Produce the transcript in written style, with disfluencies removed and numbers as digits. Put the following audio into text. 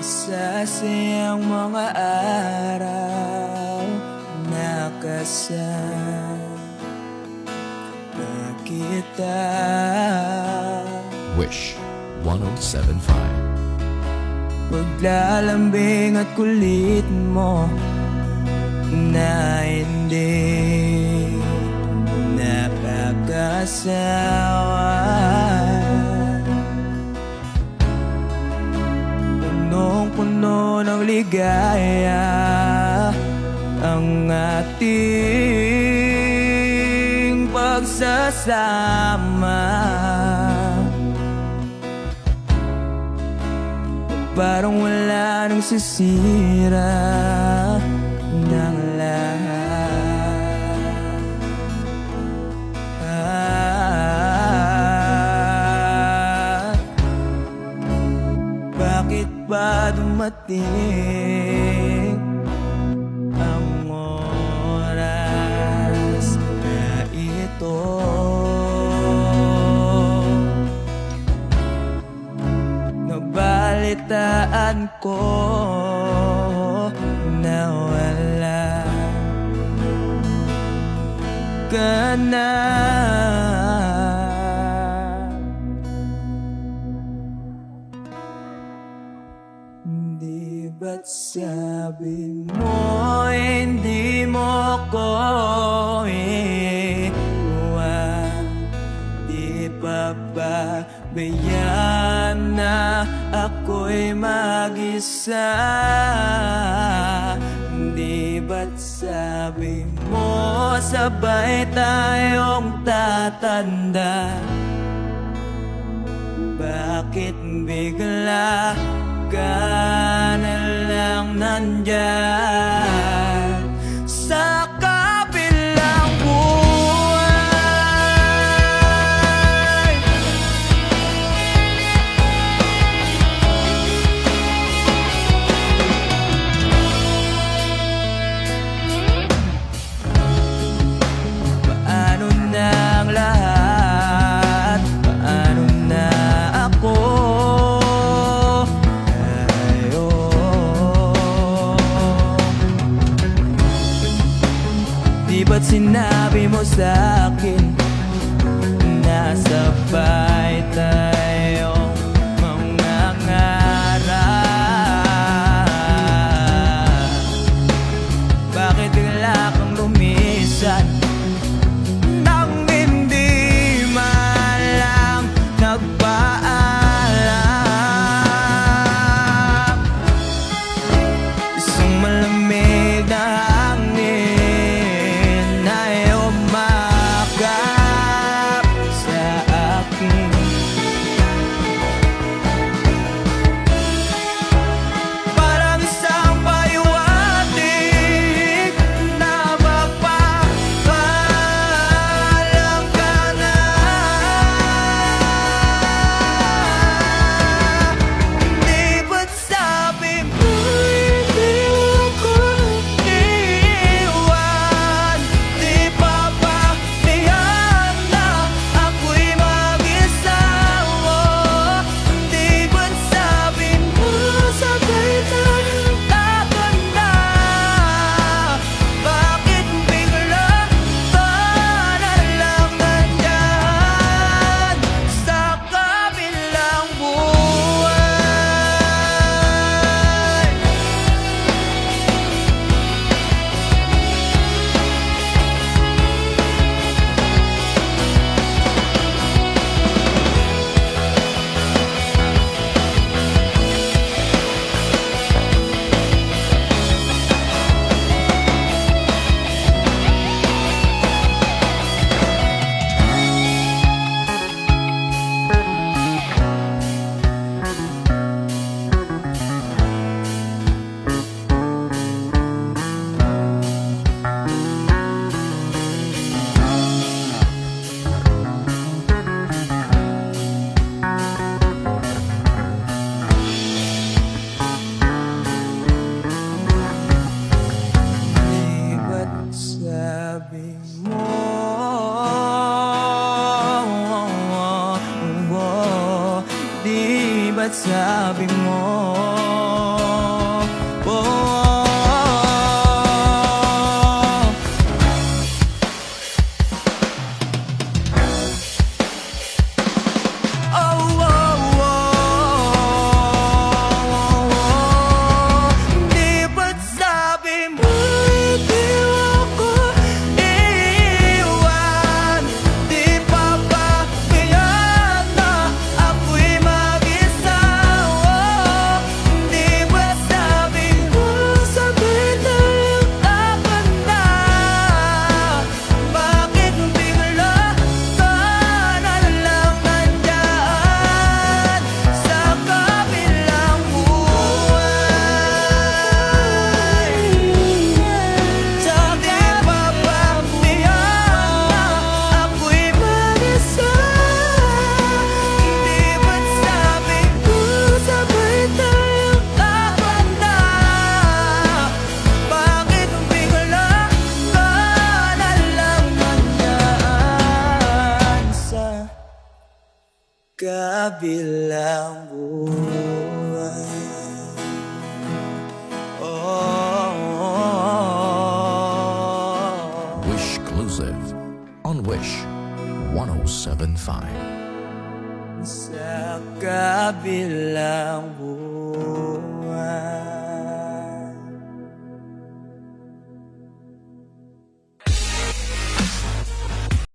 Masasayang mga araw na kasama kita. Wish 1075. Paglalambing at kulit mo na hindi napakasawa. Punong-puno ng ligaya ang ating pagsasama. Parang wala nang sisira ng lahat. Bakit ba dumating ang oras na ito? Nabalitaan ko na wala ka na. Di ba't sabi mo hindi mo ko iwan? Di pa ba bayaan na ako'y mag-isa? Di ba't sabi mo sabay tayong tatanda? Bakit bigla ka na lang nandyan sa kabilang buhay? Paano na ang lahat? Paano na ako? Di ba't sinabi mo sa'kin na sabay tayong mangangarap? Bakit bigla kang lumisan nang hindi man lang nagpaalam? Isang malamig na hangin ay umakap sa akin. kabilang buhay. Oh, Wish Exclusive on Wish 1075. sa kabilang buhay.